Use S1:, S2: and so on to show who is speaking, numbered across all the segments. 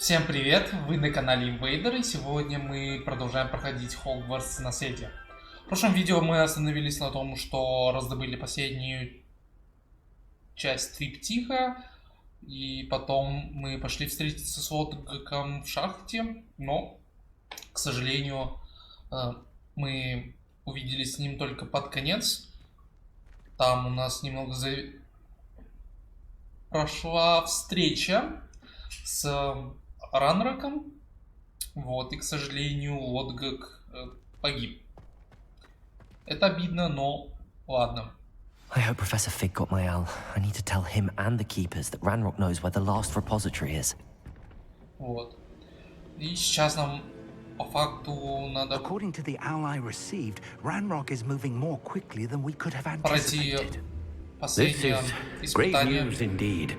S1: Всем привет! Вы на канале InVader, и сегодня мы продолжаем проходить Hogwarts наследие. В прошлом видео мы остановились на том, что раздобыли последнюю часть триптиха, и потом мы пошли встретиться с Лодгоком в шахте, но, к сожалению, мы увиделись с ним только под конец. Там у нас немного прошла встреча с Ранроком, вот, и, к сожалению, Лодгок погиб. Это обидно, но ладно.
S2: I hope Professor Fig got my owl. I need to tell him and the keepers that Ranrock knows where the last repository is.
S1: Вот. И сейчас нам по факту надо
S3: According to the owl I received, Ranrock is moving more quickly than we could have
S1: пройти
S3: anticipated.
S1: последнее
S4: Great
S1: испытание.
S4: news indeed.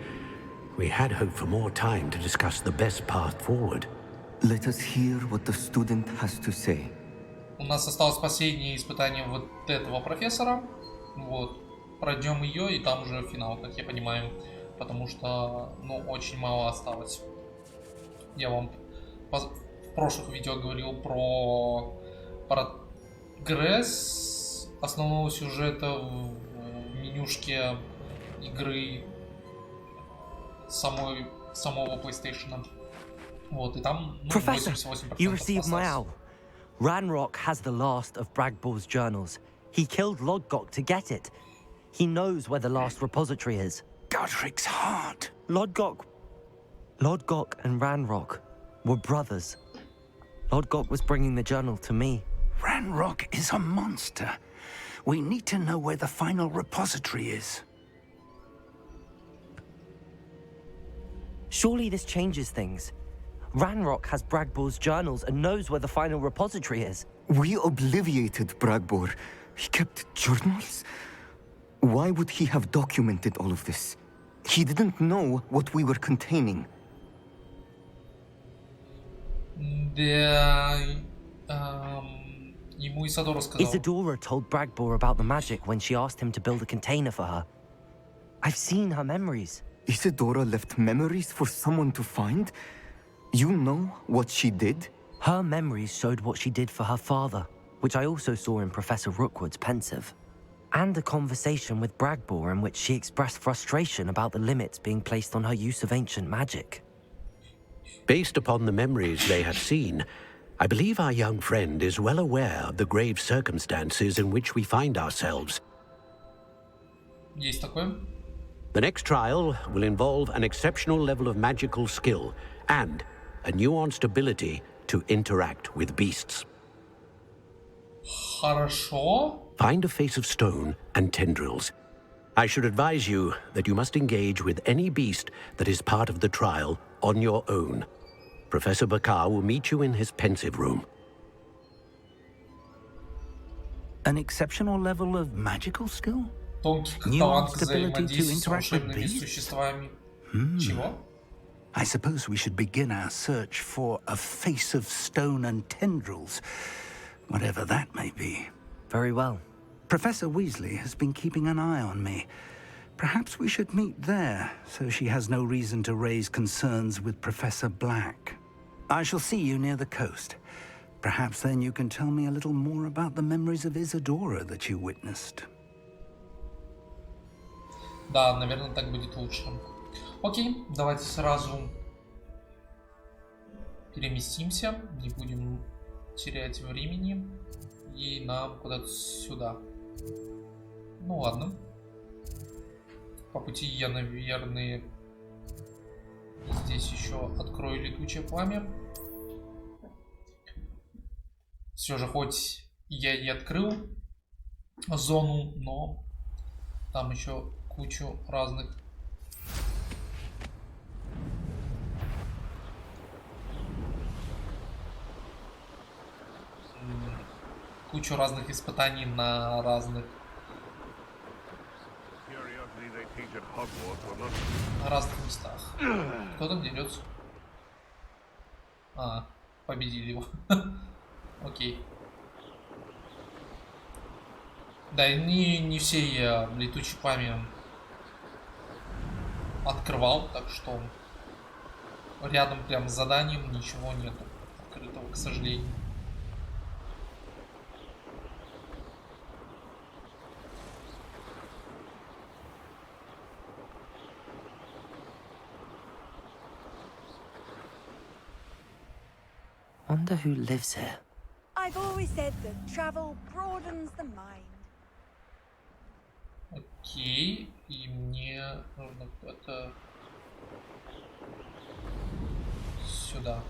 S4: We had hoped for more time to discuss the best path forward.
S5: Let us hear what the student has to say.
S1: У нас осталось последнее испытание вот этого профессора. Вот. Пройдем ее, и там уже финал, как я понимаю. Потому что, ну, очень мало осталось. Я вам в прошлых видео говорил про прогресс основного сюжета в менюшке игры самого PlayStation. Вот, и там, ну,
S2: Professor,
S1: 88%
S2: you received my
S1: осталось.
S2: owl. Ranrock has the last of Bragbor's journals. He killed Lodgok to get it. He knows where the last repository is.
S3: Godric's heart.
S2: Lodgok and Ranrock were brothers. Lodgok was bringing the journal to me.
S3: Ranrock is a monster. We need to know where the final repository is.
S2: Surely this changes things. Ranrock has Bragbor's journals and knows where the final repository is.
S5: We obliviated Bragbor. He kept journals? Why would he have documented all of this? He didn't know what we were containing.
S1: Да, ему Исидора сказал.
S2: Isadora told Bragbor about the magic when she asked him to build a container for her. I've seen her memories.
S5: Isidora left memories for someone to find? You know what she did?
S2: Her memories showed what she did for her father, which I also saw in Professor Rookwood's pensive. And a conversation with Bragbor in which she expressed frustration about the limits being placed on her use of ancient magic.
S4: Based upon the memories they have seen, I believe our young friend is well aware of the grave circumstances in which we find ourselves.
S1: Есть такое?
S4: The next trial will involve an exceptional level of magical skill and a nuanced ability to interact with beasts.
S1: Хорошо.
S4: Find a face of stone and tendrils. I should advise you that you must engage with any beast that is part of the trial on your own. Professor Bakar will meet you in his pensive room.
S3: An exceptional level of magical skill?
S1: Тонкий талант
S3: Nuanced ability to
S1: взаимодействия с
S3: interact with
S1: волшебными
S3: beasts?
S1: существами. Чего?
S3: I suppose we should begin our search for a face of stone and tendrils, whatever that may be.
S2: Very well.
S3: Professor Weasley has been keeping an eye on me. Perhaps we should meet there, so she has no reason to raise concerns with Professor Black. I shall see you near the coast. Perhaps then you can tell me a little more about the memories of Isadora that you witnessed.
S1: Да, наверное, так будет лучше. Окей, давайте сразу переместимся, не будем терять времени, и нам куда-то сюда. Ну ладно. По пути я, наверное, здесь еще открою летучее пламя. Все же, хоть я и открыл зону, но там еще кучу разных испытаний на разных местах. Кто там дерется? А, победили его. Окей. Да, и не все я летучее пламя открывал, так что рядом прям с заданием ничего нету открытого, к сожалению.
S2: Wonder who lives here.
S6: I've always said that travel broadens the mind.
S1: Окей, и мне нужно куда-то сюда,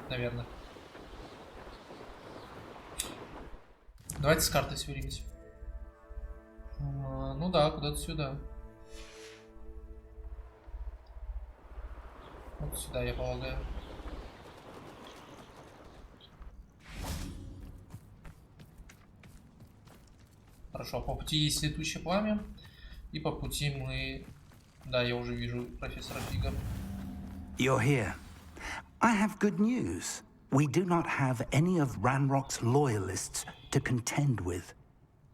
S1: наверное. Давайте с картой сверимся. Ну да, куда-то сюда. Вот сюда, я полагаю. Хорошо, по пути есть летучее пламя. И по пути мы... Да, я уже вижу профессора Фига.
S3: You're here. I have good news. We do not have any of Ranrock's loyalists to contend with.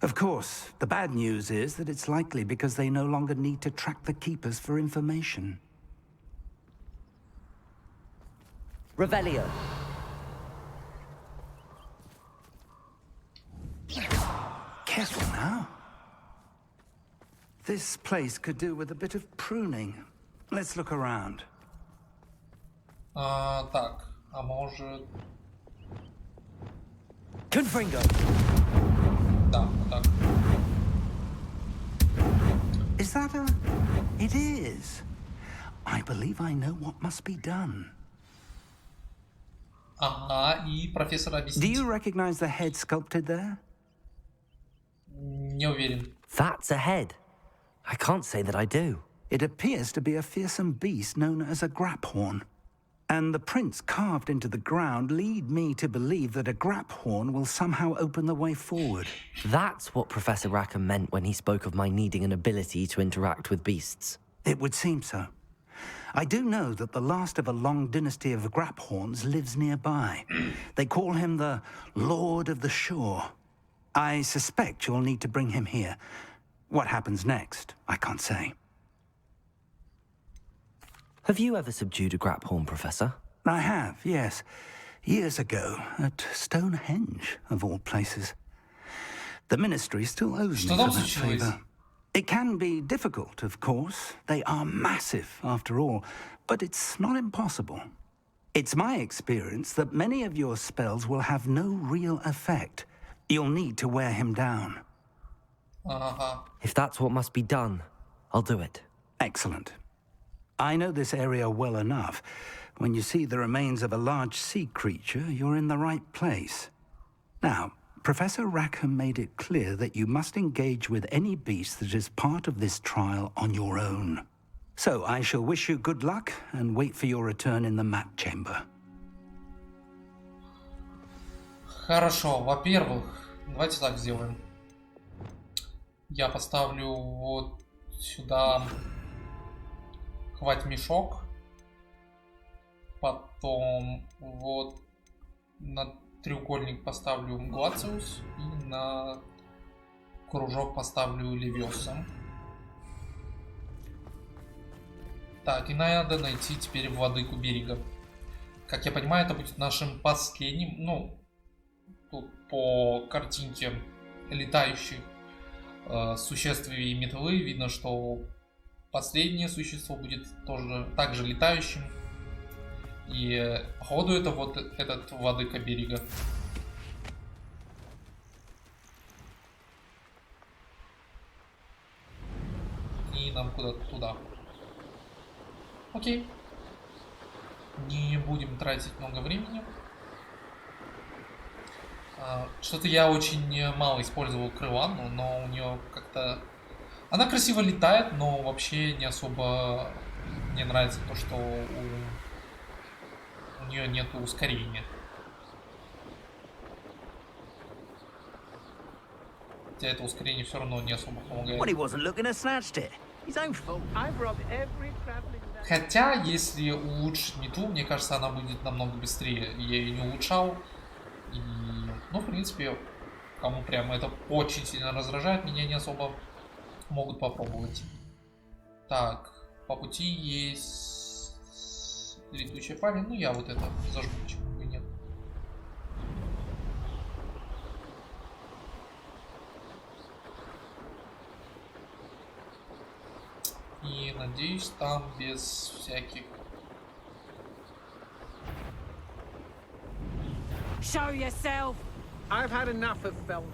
S3: Of course, the bad news is that it's likely because they no longer need to track the Keepers for information.
S2: Revelio.
S3: Careful now. This place could do with a bit of pruning. Let's look around.
S1: Так, а может...
S2: Confringo.
S1: Да, вот так.
S3: Is that a... It is. I believe I know what must be done.
S1: Ага, и профессор
S3: Do
S1: объяснит.
S3: you recognize the head sculpted there?
S1: Не уверен.
S2: That's a head. I can't say that I do.
S3: It appears to be a fearsome beast known as a graphorn. And the prints carved into the ground lead me to believe that a graphorn will somehow open the way forward.
S2: That's what Professor Rackham meant when he spoke of my needing an ability to interact with beasts.
S3: It would seem so. I do know that the last of a long dynasty of graphorns lives nearby. They call him the Lord of the Shore. I suspect you'll need to bring him here. What happens next, I can't say.
S2: Have you ever subdued a graphorn, Professor?
S3: I have, yes. Years ago, at Stonehenge, of all places. The Ministry still owes me
S1: Что
S3: for
S1: там
S3: that
S1: случилось?
S3: favor. It can be difficult, of course. They are massive, after all, but it's not impossible. It's my experience that many of your spells will have no real effect. You'll need to wear him down.
S1: Ага.
S2: If that's what must be done, I'll do it.
S3: Excellent. I know this area well enough. When you see the remains of a large sea creature, you're in the right place. Now, Professor Rackham made it clear that you must engage with any beast that is part of this trial on your own. So I shall wish you good luck and wait for your return in the map chamber.
S1: Хорошо, во-первых, давайте так сделаем. Я поставлю вот сюда хвать-мешок. Потом вот на треугольник поставлю Глациус. И на кружок поставлю Левиоса. Так, и надо найти теперь владыку берега. Как я понимаю, это будет нашим последним, ну, тут по картинке летающих существ и метлы видно, что последнее существо будет тоже также летающим. И походу это вот этот владыка берега. И нам куда-то туда. Окей. Не будем тратить много времени. Что-то я очень мало использовал крылану, но у нее как-то... Она красиво летает, но вообще не особо мне нравится то, что у нее нету ускорения. Хотя это ускорение все равно не особо помогает. Хотя, если улучшить метлу, мне кажется, она будет намного быстрее. Я ее не улучшал. И, ну, в принципе, кому прямо это очень сильно раздражает, меня не особо могут попробовать. Так, по пути есть Летучая память. Ну, я вот это зажгу, почему бы и нет. И надеюсь, там без всяких...
S6: Show yourself!
S7: I've had enough of film.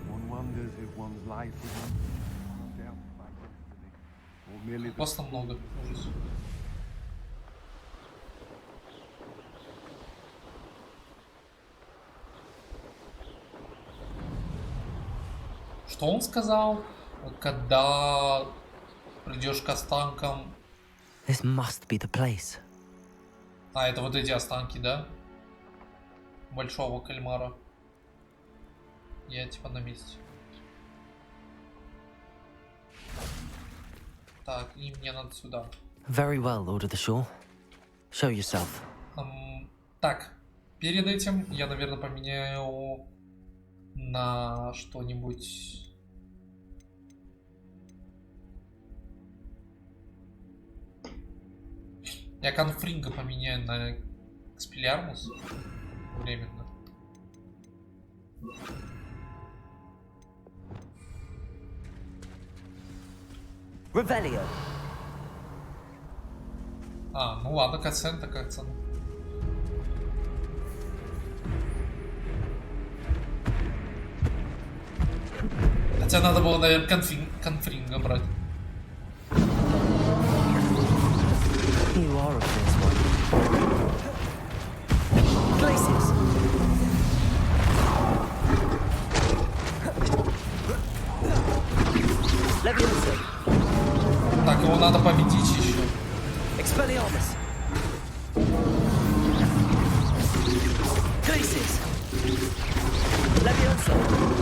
S8: One wonders if one's life is carved out by destiny, or merely the
S1: Просто много. Ужас. Что он сказал? Когда придешь к останкам...
S2: This must be the place.
S1: А, это вот эти останки, да? Большого кальмара. Я типа на месте. Так, и мне надо сюда.
S2: Very well, Lord of the Shore. Show yourself.
S1: Так, перед этим я, наверное, поменяю на что-нибудь... Я конфринга поменяю на экспеллиармус временно.
S2: Revelio.
S1: А, ну ладно, катсцен, так катсцен. Хотя надо было, наверное, конфринга брать.
S2: You are a fierce one. Glaciers. Leviosa.
S1: Так, его надо победить еще.
S2: Expelliarmus. Glaciers. Leviosa.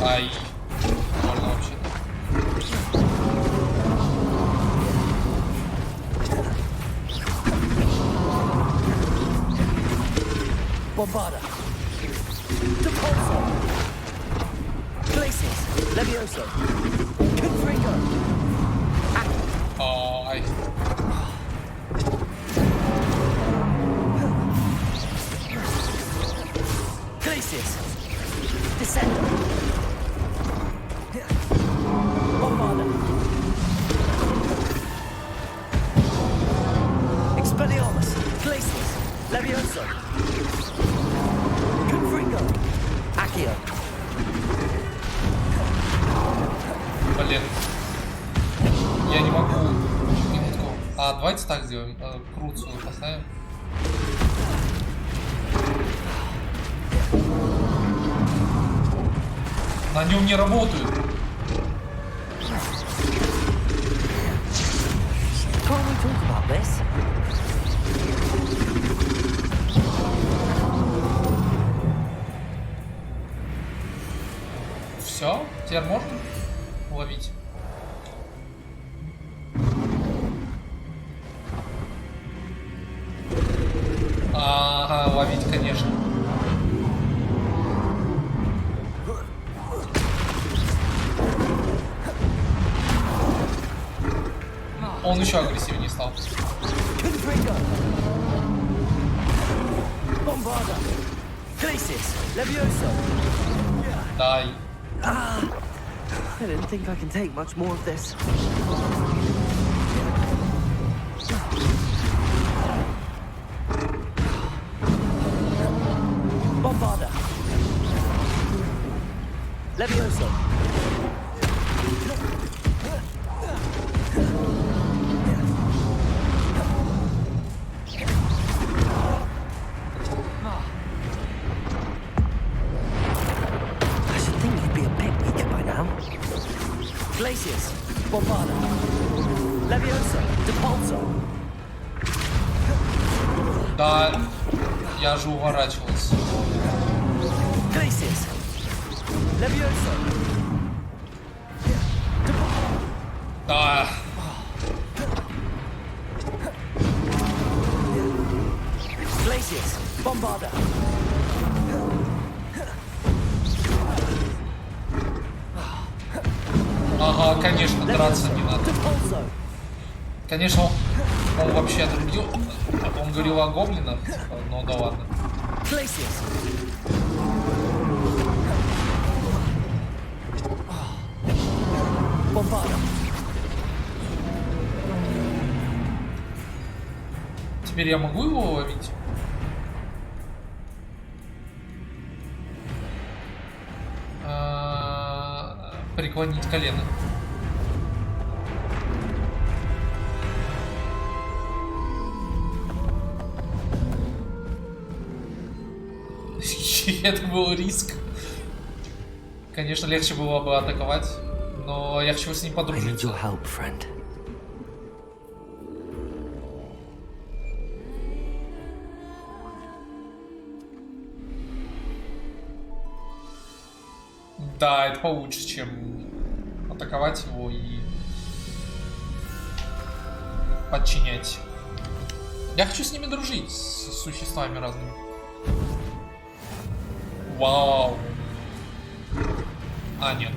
S1: Ай. Можно вообще.
S2: Bombarda. Depulso. Glaciers. Leviosa. Confringo.
S1: Ай.
S2: Glaciers. Descendo. Bombarda. Expelliarmus. Glaciers. Leviosa. Confringo. Accio.
S1: Блин. Я не могу. Минутку. А, давайте так сделаем. Круцию поставим. На нем не работают.
S2: Can't we talk about this?
S1: Все, теперь можно ловить. Ага, ловить, конечно. Он еще агрессивнее стал.
S2: Confringo. Bombarda. Glaciers. Leviosa.
S1: Дай.
S2: I didn't think I can take much more of this. Bombarda. Leviosa. I should think you'd be a bit weaker by now. Glaciers. Bombarda. Leviosa. Depulso.
S1: Да, я же уворачивался.
S2: Glaciers. Leviosa.
S1: Да.
S2: Glaciers. Bombarda.
S1: Ага, конечно, драться не надо.
S2: Depulso.
S1: Конечно, он вообще отрубил. Он говорил о гоблинах, но да ладно. Теперь я могу его ловить? Преклонить колено. Это был риск. Конечно, легче было бы атаковать, но я хочу с ним подружиться. Да, это получше, чем атаковать его и подчинять. Я хочу с ними дружить, с существами разными. Вау. А, нет.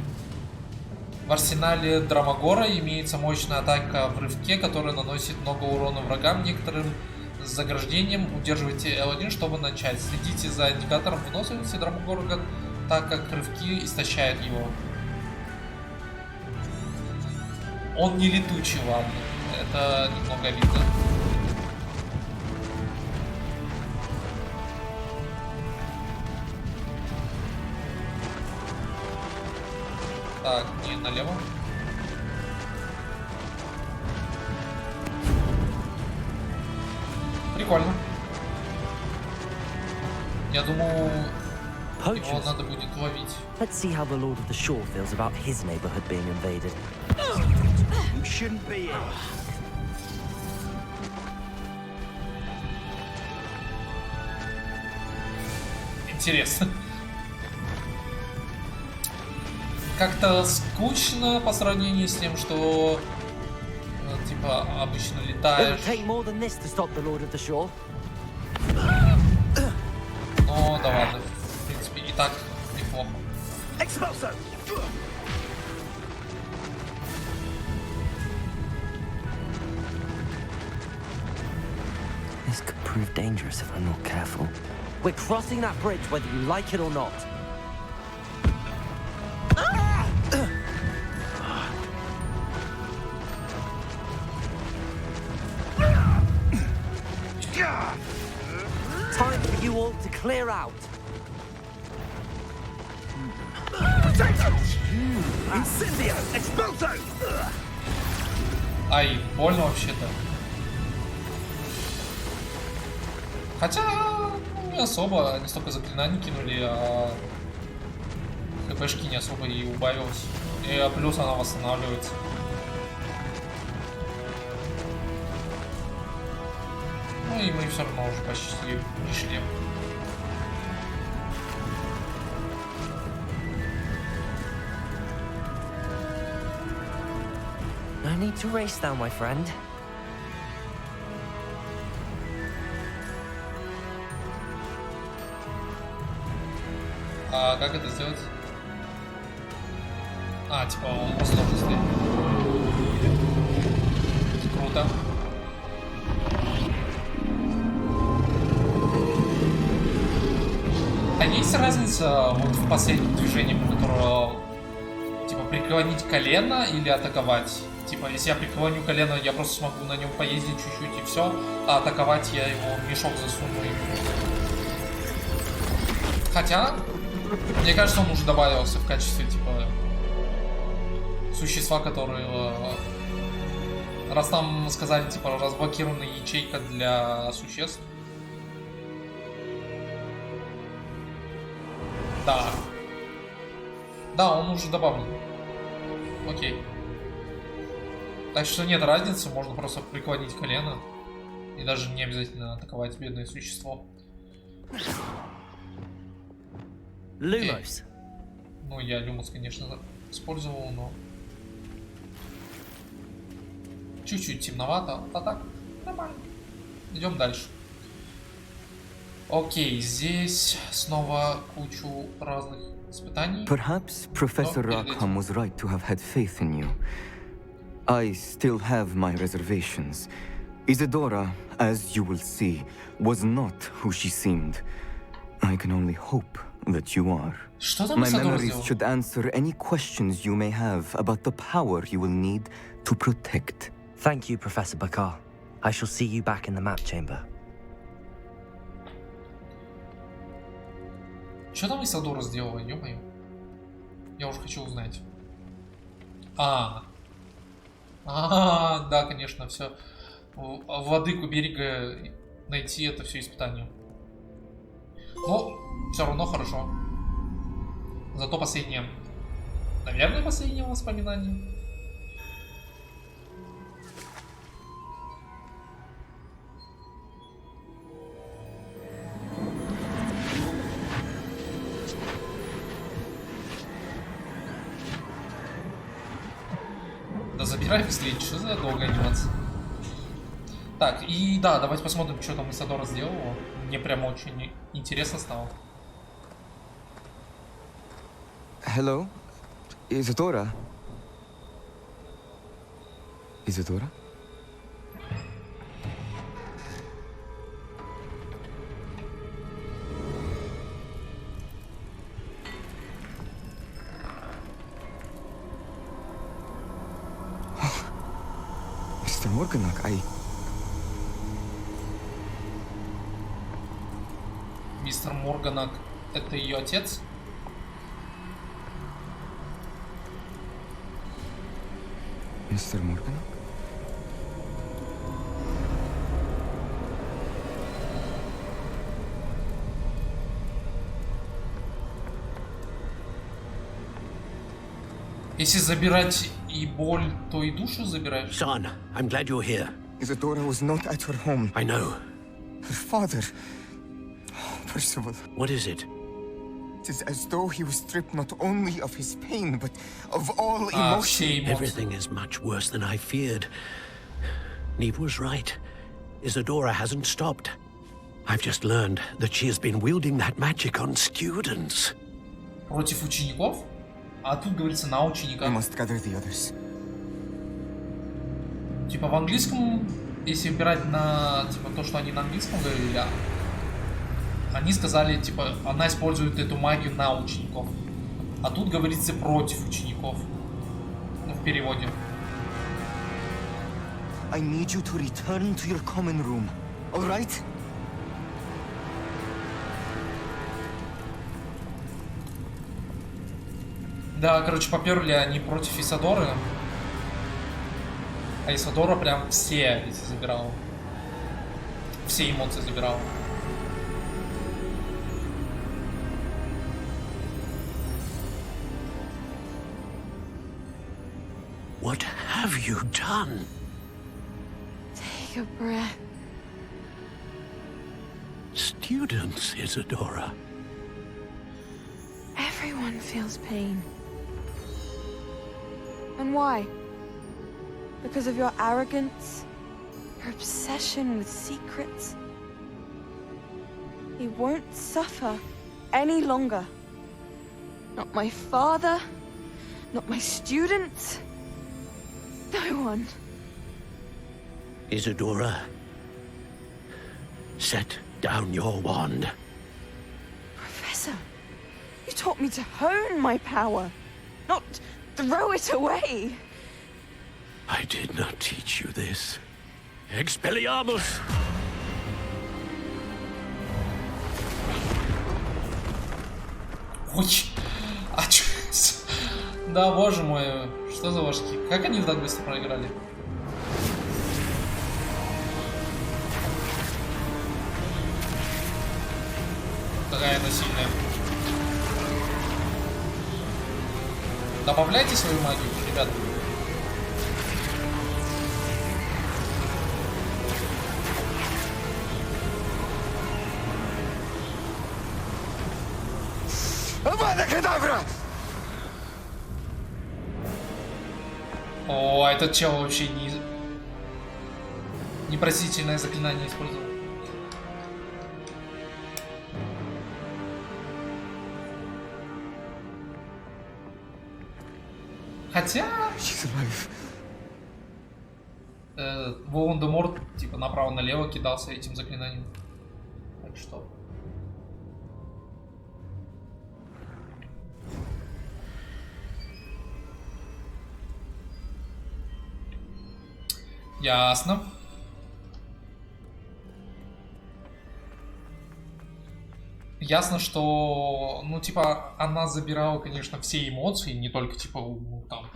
S1: В арсенале Драмагора имеется мощная атака в рывке, которая наносит много урона врагам некоторым с заграждением. Удерживайте L1, чтобы начать. Следите за индикатором выносливости Драмагора, так как рывки истощают его. Он не летучий, ладно. Это немного обидно. Так, не налево. Прикольно. Я думаю, его надо будет ловить.
S2: Let's see how the Lord of the Shore feels about his neighborhood being invaded.
S3: You shouldn't be here.
S1: Интересно. Как-то скучно по сравнению с тем, что типа обычно летаешь. Ну да ладно, в принципе и так неплохо.
S2: This could prove dangerous if I'm not careful. We're crossing that bridge whether you like it or not. Time for you all to clear out.
S3: Incendio! Expulso!
S1: Ай, больно вообще-то. Хотя, не особо, не столько заклинаний кинули, а хпшки не особо и убавилось. И плюс она восстанавливается. Ну и мы все равно уже почти пришли.
S2: No need to race now, my friend.
S1: А как это сделать? А, типа он по сложности. Круто. А есть разница вот в последнем движении, которое типа преклонить колено или атаковать? Типа, если я преклоню колено, я просто смогу на нем поездить чуть-чуть и все, а атаковать я его в мешок засуну. Хотя, мне кажется, он уже добавился в качестве типа существа, которые, раз там сказали, типа, разблокирована ячейка для существ. Да. Да, он уже добавлен. Окей. Так что нет разницы, можно просто преклонить колено. И даже не обязательно атаковать бедное существо.
S2: Lumos.
S1: Ну, я Люмос, конечно, использовал, но чуть-чуть темновато. А так, нормально. Идем дальше. Окей, здесь снова кучу разных испытаний.
S5: Perhaps Professor Rackham was right to have had faith in you. I still have my reservations. Isadora, as you will see, was not who she seemed. I can only hope that you are.
S1: Что там
S5: My
S1: Исадора
S5: memories
S1: сделал?
S5: should answer any questions you may have about the power you will need to protect.
S2: Thank you, Professor Bakar. I shall see you back in the map chamber.
S1: Что там Исадора сделала, ё-моё? Я уже хочу узнать. Да, конечно, все. Владыку берега найти — это все испытание. Но все равно хорошо. Зато последнее. Наверное, последнее воспоминание. Да забирай быстрее, что за долгая анимация. Так, и да, давайте посмотрим, что там Исадора сделала. Мне прям очень интересно стало.
S5: Hello? Isadora? Isadora? Mr. Morganach,
S1: Мистер Морганак — это ее отец?
S5: Mr. Morganach?
S1: Если забирать и боль, то и душу забираешь?
S4: Son, I'm glad you're here.
S5: Isadora was not at her home.
S4: I know.
S5: Her father... Percival.
S4: What is it?
S5: It is as though he was stripped not only of his pain, but of all
S1: все
S5: emotion.
S1: эмоции.
S4: Everything is much worse than I feared. Neve was right. Isadora hasn't stopped. I've just learned that she has been wielding that magic on students.
S1: Против учеников? А тут говорится на
S5: We
S1: учениках.
S5: must gather the others.
S1: Типа в английском, если убирать на типа то, что они на английском говорили, они сказали, типа, она использует эту магию на учеников. А тут говорится против учеников. Ну, в переводе.
S5: I need you to return to your common room. All right?
S1: Да, короче, поперли они против Исадоры. А Исадора прям все эти забирала. Все эмоции забирала.
S4: What have you done?
S6: Take a breath.
S4: Students, Isadora.
S6: Everyone feels pain. And why? Because of your arrogance? Your obsession with secrets? He won't suffer any longer. Not my father, not my students. No one.
S4: Isadora, set down your wand.
S6: Professor, you taught me to hone my power, not throw it away.
S4: I did not teach you this. Expelliarmus!
S1: Ой, а чё? Да, боже мой, что за вожки? Как они так быстро проиграли? Какая она сильная. Добавляйте свою магию, ребята. О, этот чел вообще непростительное заклинание использовал. Хотя...
S5: She's alive.
S1: Волан-де-Морт типа направо-налево кидался этим заклинанием. Так что... Ясно. Ясно, что, ну, типа, она забирала, конечно, все эмоции, не только, типа, там,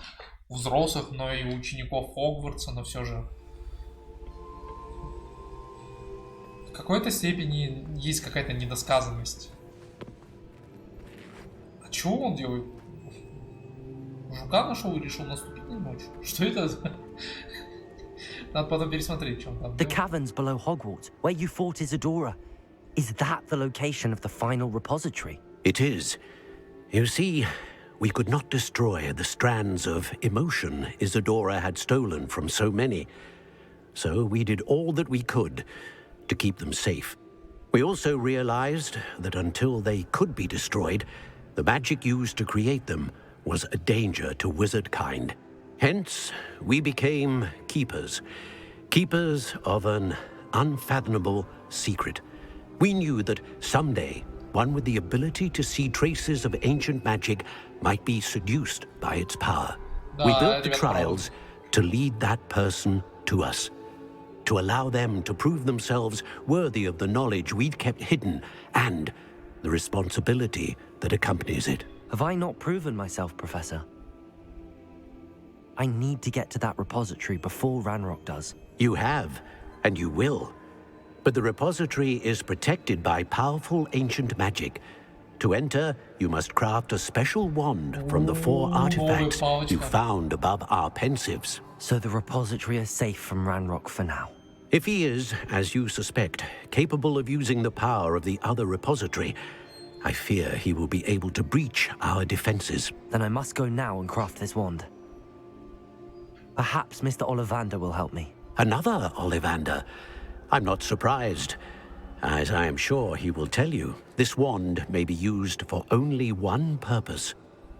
S1: у взрослых, но и у учеников Хогвартса, но все же в какой-то степени есть какая-то недосказанность. А чего он делает? Жука нашел и решил наступить на ночь? Что это? Надо потом пересмотреть, что он там
S2: The
S1: делает.
S2: caverns below Hogwarts, where you fought Isadora. Is that the location of the final repository?
S4: It is. You see, we could not destroy the strands of emotion Isadora had stolen from so many. So we did all that we could to keep them safe. We also realized that until they could be destroyed, the magic used to create them was a danger to wizard kind. Hence, we became keepers. Keepers of an unfathomable secret. We knew that someday, one with the ability to see traces of ancient magic might be seduced by its power. We built the trials to lead that person to us, to allow them to prove themselves worthy of the knowledge we'd kept hidden and the responsibility that accompanies it.
S2: Have I not proven myself, Professor? I need to get to that repository before Ranrock does.
S4: You have, and you will. But the repository is protected by powerful ancient magic. To enter, you must craft a special wand from the 4 artifacts you found above our pensives.
S2: So the repository is safe from Ranrock for now.
S4: If he is, as you suspect, capable of using the power of the other repository, I fear he will be able to breach our defenses.
S2: Then I must go now and craft this wand. Perhaps Mr. Ollivander will help me.
S4: Another Ollivander? I'm not surprised. As I am sure he will tell you, this wand may be used for only one purpose.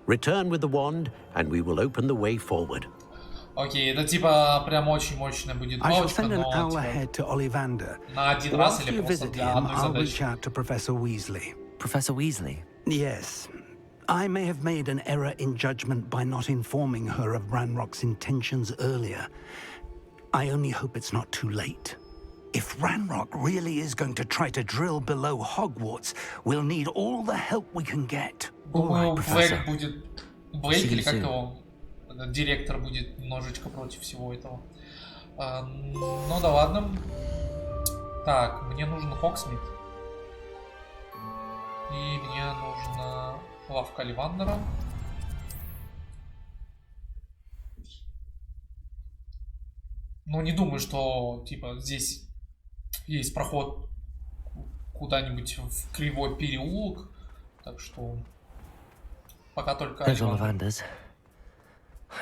S4: Return with the wand, and we will open the way forward.
S1: Окей, это типа прям очень мощная будет
S3: I shall
S1: палочка,
S3: send an
S1: но
S3: owl
S1: типа,
S3: ahead to Ollivander.
S1: на один раз
S3: After
S1: или
S3: you
S1: просто
S3: visit
S1: для
S3: him,
S1: одной
S3: I'll
S1: задачи.
S3: reach out to Professor Weasley.
S2: Professor Weasley?
S3: Yes. I may have made an error in judgment by not informing her of Ranrock's intentions earlier. I only hope it's not too late. If Ranrock really is going to try to drill below Hogwarts, we'll need all the help we can get.
S1: Думаю,
S2: Professor.
S1: Блэк будет... Блэк или как его? Этот директор будет немножечко против всего этого. Ну да ладно. Так, мне нужен Хоксмит. И мне нужна лавка Олливандера. Ну, не думаю, что, типа, здесь есть проход куда-нибудь в кривой переулок. Так что пока только
S2: There's
S1: Олливандер.
S2: Ollivander's.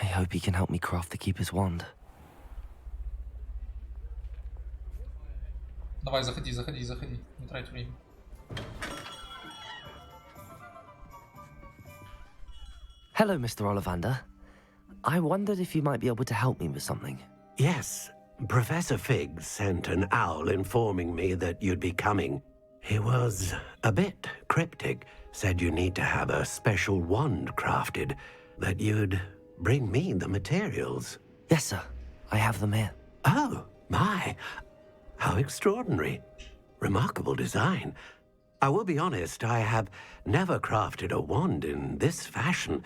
S2: I hope he can help me craft the Keeper's wand.
S1: Давай, заходи. Не трать время.
S2: Hello, Mr. Ollivander. I wondered if you might be able to help me with something.
S4: Yes, Professor Fig sent an owl informing me that you'd be coming. He was a bit cryptic, said you need to have a special wand crafted, that you'd bring me the materials.
S2: Yes, sir. I have them here.
S4: Oh, my. How extraordinary. Remarkable design. I will be honest, I have never crafted a wand in this fashion.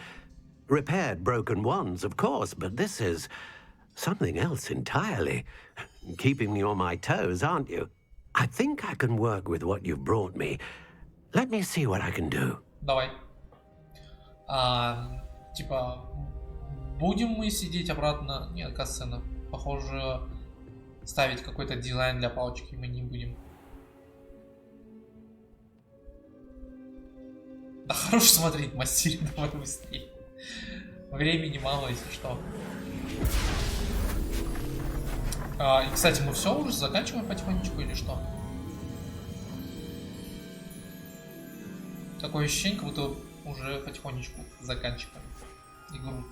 S4: Repaired broken wands, of course, but this is something else entirely. Keeping me on my toes, aren't you? I think I can work with what you've brought me. Let me see what I can do.
S1: Давай. Типа, будем мы сидеть обратно? Нет, касцена. Похоже, ставить какой-то дизайн для палочки мы не будем. Да хорош смотреть, мастерин, давай быстрее. Времени мало, если что. И, кстати, мы все уже заканчиваем потихонечку или что? Такое ощущение, как будто уже потихонечку заканчиваем игру.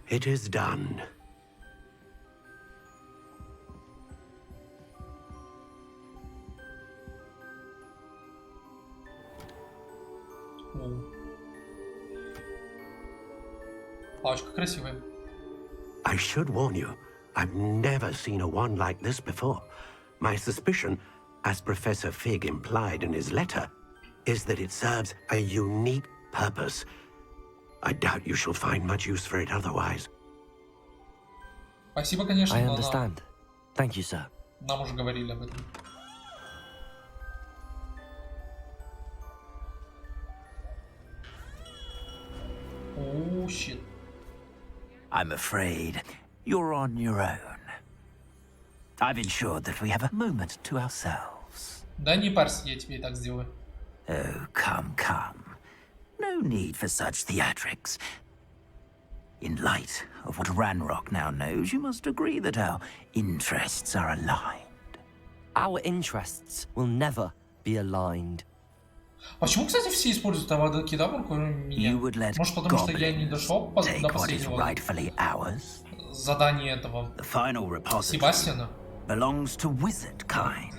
S4: It is done.
S1: Палочка красивая.
S4: I should warn you, I've never seen a wand like this before. My suspicion, as Professor Fig implied in his letter, is that it serves a unique purpose. I doubt you shall find much use for it otherwise.
S1: Спасибо, конечно,
S2: I
S1: но
S2: understand. Thank you, sir.
S1: нам уже говорили об этом. Oh, shit.
S9: I'm afraid you're on your own. I've ensured that we have a moment to ourselves.
S1: Да не парься, я тебе и так сделаю.
S9: Oh, come. No need for such theatrics. In light of what Ranrock now knows, you must agree that our interests are aligned.
S2: Our interests will never be aligned.
S1: Почему, кстати, все используют авада-кедавру, кроме меня? Может, потому что я не дошел до последнего задания этого Себастьяна?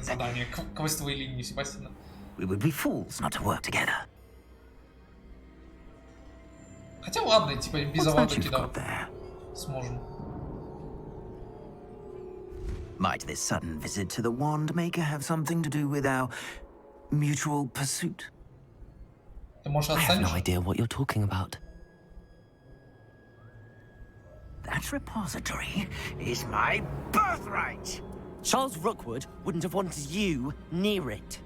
S1: Задание квестовой линии Себастьяна.
S9: We would be fools not to work together.
S1: Хотя ладно, типа без авада-кедавру сможем.
S9: Might this sudden visit to the Wand Maker have something to do with our mutual pursuit?
S2: I have no idea what you're talking about.
S9: That repository is my birthright!
S2: Charles Rookwood wouldn't have wanted you near it.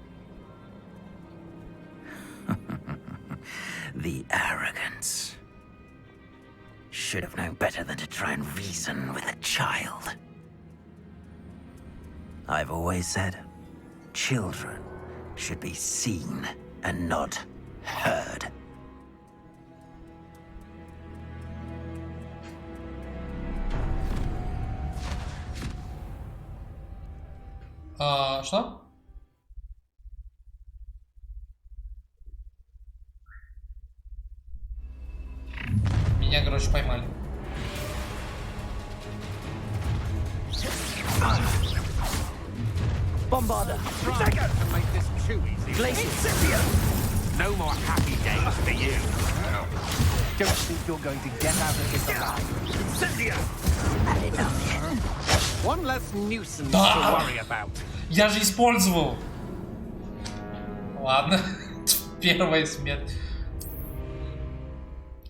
S9: The arrogance. Should have known better than to try and reason with a child. I've always said, children should be seen and not heard.
S1: Что? Меня, короче, поймали.
S2: Bombarder!
S7: Protego! To make this too easy. No more happy days for you. Don't think you're going to get out of this alive. One less nuisance to worry about.
S1: Я же использовал. Ладно. Первая смерть.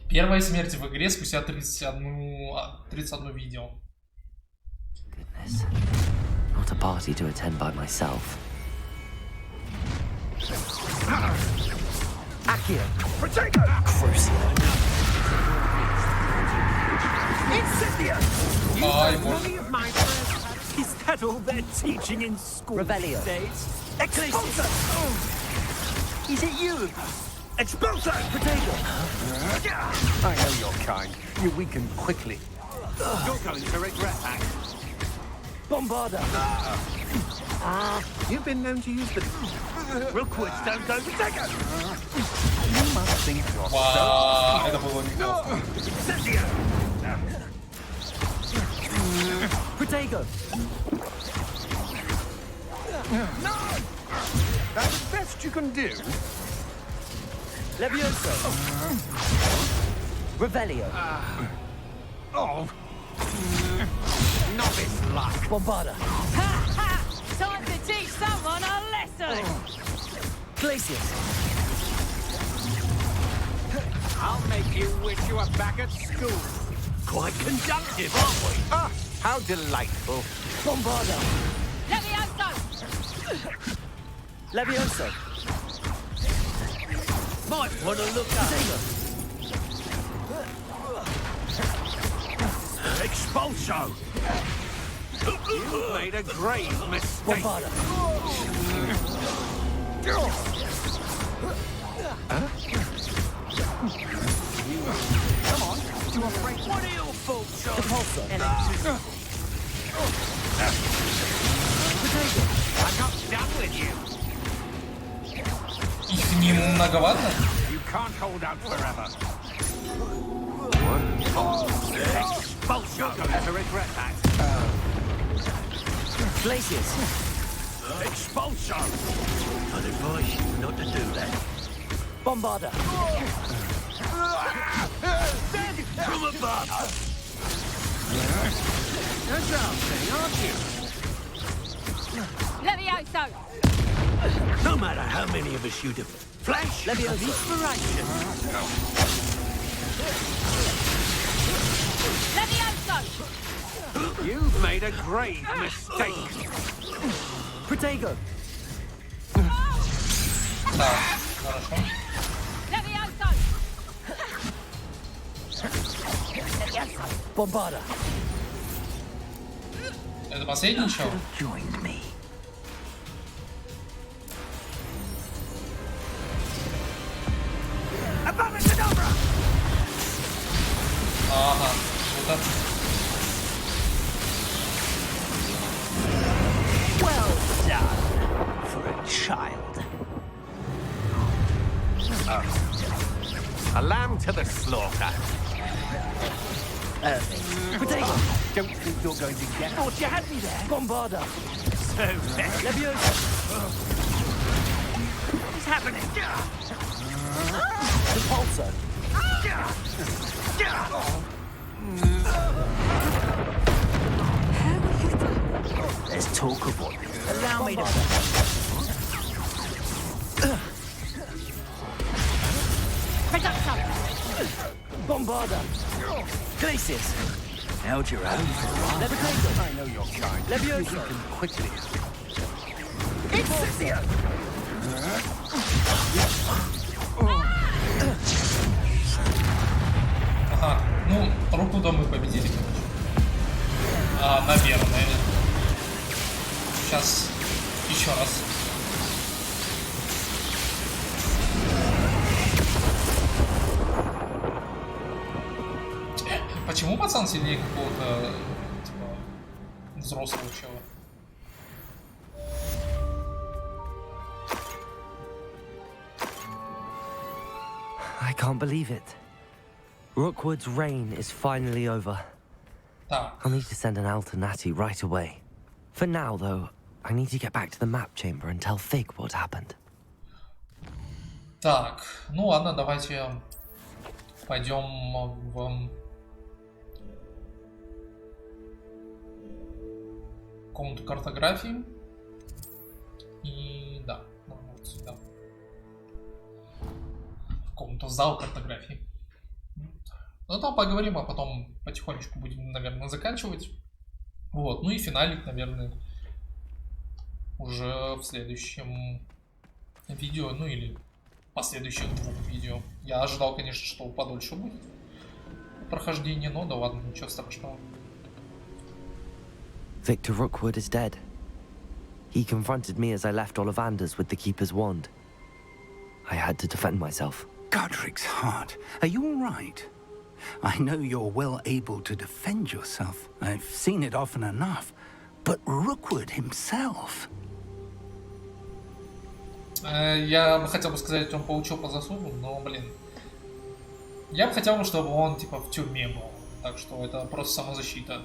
S1: Первая смерть в игре спустя 31 видео.
S2: Goodness. Not a party to attend by myself.
S7: Accio! Protego!
S2: Crucial.
S7: Incendio!
S1: Ай,
S7: Is that all they're teaching in school
S2: Revelio.
S7: these days? Expulso! Is it you? Expulso! Protego! I know your kind. You weaken quickly. You're going to regret that.
S2: Bombarder!
S7: You've been known to use the Rookwoods don't go Protego! You must think you're
S1: Вау, это было неплохо.
S2: Protego!
S7: No! That's the best you can do.
S2: Levioso! Revelio!
S7: Oh! Novice luck!
S2: Bombarder!
S6: Time to teach someone a lesson!
S2: Glacius!
S7: I'll make you wish you were back at school.
S4: Quite conjunctive, aren't we?
S7: Ah, how delightful.
S2: Bombarder!
S6: Levioso!
S2: Levioso!
S7: Might want to look up. Expulso! You made a grave mistake.
S2: Bombarder!
S7: Come on, you afraid? What are your faults, Sean?
S2: Repulsor!
S7: I'm not done with you.
S1: Их не многовато?
S7: You can't hold out forever. Expulsion! You're going to regret that.
S9: Glaciers!
S7: Expulsion!
S4: I'd advise you not to do that.
S9: Bombarder!
S7: From above! That's something, aren't you?
S10: Levioso!
S4: No matter how many of us you defeat. Flash of inspiration.
S10: Levioso!
S7: You've made a grave mistake.
S9: Protego!
S1: Так, хорошо.
S10: Levioso!
S9: Bombarder!
S1: Это последний чел?
S9: Joined me.
S1: Ага, круто.
S9: Well done for a child.
S7: A lamb to the slaughter.
S9: Protego!
S7: Don't think you're going to get
S9: Thought you had me there. Bombarder!
S7: so
S9: Levioso!
S7: What's happening?
S9: Repulsor! There's talk of what? Allow me to...
S10: Reducto!
S9: Bombarder! Glaciers! Held your own for a while. Levitator!
S7: I know you're kind.
S9: Levioso!
S7: You can quickly.
S9: Incisio!
S1: Ага, ну, Руквуда мы победили, короче. Наверное. Сейчас еще раз. Почему пацан сильнее какого-то, типа, взрослого чела?
S2: I can't believe it. Rookwood's reign is finally over.
S1: Так,
S2: I'll need to send an alternati right away. For now, though, I need to get back to the map chamber and tell Fig what happened.
S1: так, ну ладно, давайте пойдем в комнату картографии. И да, вот сюда. В комнату зал картографии. Ну там поговорим, а потом потихонечку будем, наверное, заканчивать. Вот, ну и финалик, наверное, уже в следующем видео, ну или последующих двух видео. Я ожидал, конечно, что подольше будет прохождение, но да ладно, ничего страшного.
S2: Victor Rookwood is dead. He confronted me as I left Ollivander's with the Keeper's wand. I had to defend myself.
S3: Godric's heart. Are you all right? I know you're well able to defend yourself. I've seen it often enough. But Rookwood himself...
S1: Я бы хотел бы сказать, он получил по заслугам, но, блин. Я бы хотел, чтобы он, типа, в тюрьме был. Так что это просто самозащита.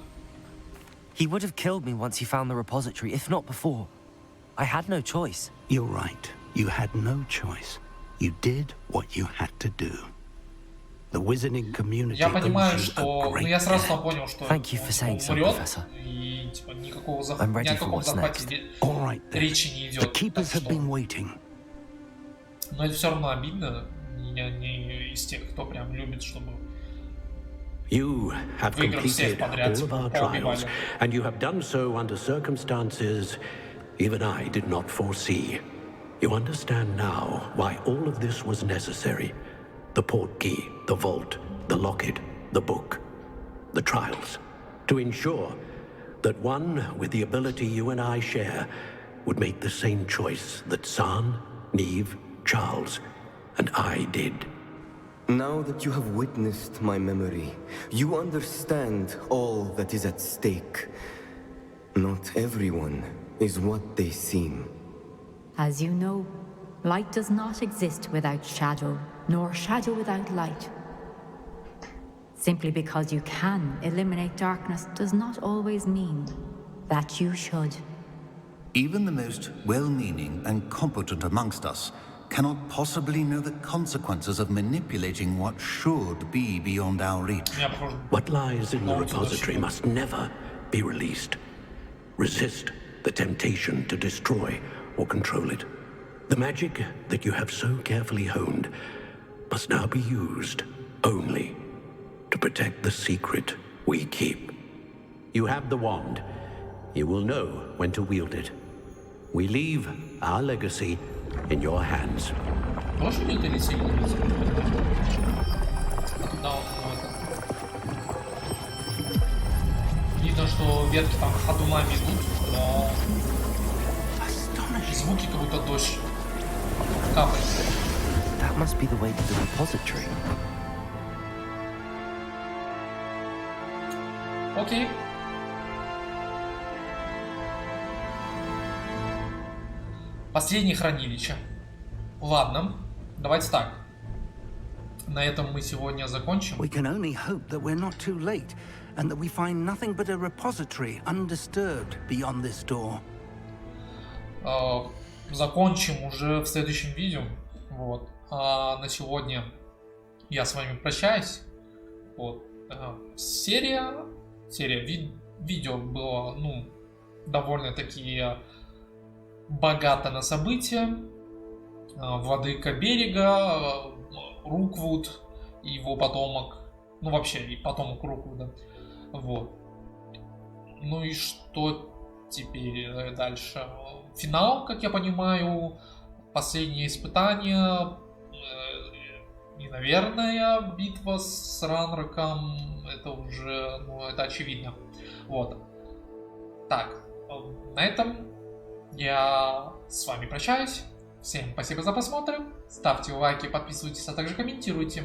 S2: He would have killed me once he found the repository, if not before. I had no choice.
S3: You're right. You had no choice. You did what you had to do. The wizarding community
S1: Я понимаю,
S3: owes you
S1: что...
S3: a
S1: Ну,
S3: great
S1: я сразу
S3: debt.
S1: понял, что
S2: Thank you for saying so,
S1: умрет,
S2: Professor.
S1: и, типа, никакого
S2: I'm ready
S1: ни о
S2: for
S1: каком
S2: what's
S1: захвате
S2: next.
S3: All right, then.
S1: речи не
S3: The
S1: идет.
S3: keepers have been waiting.
S1: Но это все равно обидно. Я не из тех, кто прям любит, чтобы...
S4: You have
S1: Выиграв всех
S4: completed
S1: подряд,
S4: all of our
S1: поубивали.
S4: trials, and you have done so under circumstances even I did not foresee. You understand now why all of this was necessary. The portkey, the vault, the locket, the book, the trials. To ensure that one with the ability you and I share would make the same choice that San, Neve, Charles, and I did.
S5: Now that you have witnessed my memory, you understand all that is at stake. Not everyone is what they seem.
S10: As you know, light does not exist without shadow, nor shadow without light. Simply because you can eliminate darkness does not always mean that you should.
S11: Even the most well-meaning and competent amongst us cannot possibly know the consequences of manipulating what should be beyond our reach.
S4: What lies in the repository must never be released. Resist the temptation to destroy or control it. The magic that you have so carefully honed must now be used only to protect the secret we keep. You have the wand. You will know when to wield it. We leave our legacy in your hands.
S1: Можешь мне это лицо говорить? Да, вот. Видно, что ветки там ходунами идут, но звуки как будто дождь капает.
S2: That must be the way to the repository.
S1: Окей. Последнее хранилище. Ладно, давайте так. На этом мы сегодня закончим.
S3: We can only hope that we're not too late, and that we find nothing but a repository undisturbed beyond this door.
S1: Закончим уже в следующем видео. Вот. А на сегодня я с вами прощаюсь. Вот. Видео было, довольно-таки богато на события. Владыка берега, Руквуд и его потомок. Ну, вообще, и потомок Руквуда. Вот. Ну и что теперь дальше? Финал, как я понимаю, последнее испытание. И, наверное, битва с Ранроком. Это уже, это очевидно. Вот. Так, на этом я с вами прощаюсь. Всем спасибо за просмотр. Ставьте лайки, подписывайтесь, а также комментируйте.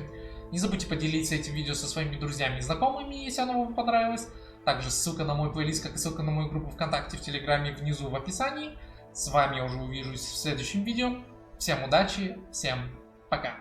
S1: Не забудьте поделиться этим видео со своими друзьями и знакомыми, если оно вам понравилось. Также ссылка на мой плейлист, как и ссылка на мою группу ВКонтакте, в Телеграме внизу в описании. С вами я уже увижусь в следующем видео. Всем удачи, всем пока.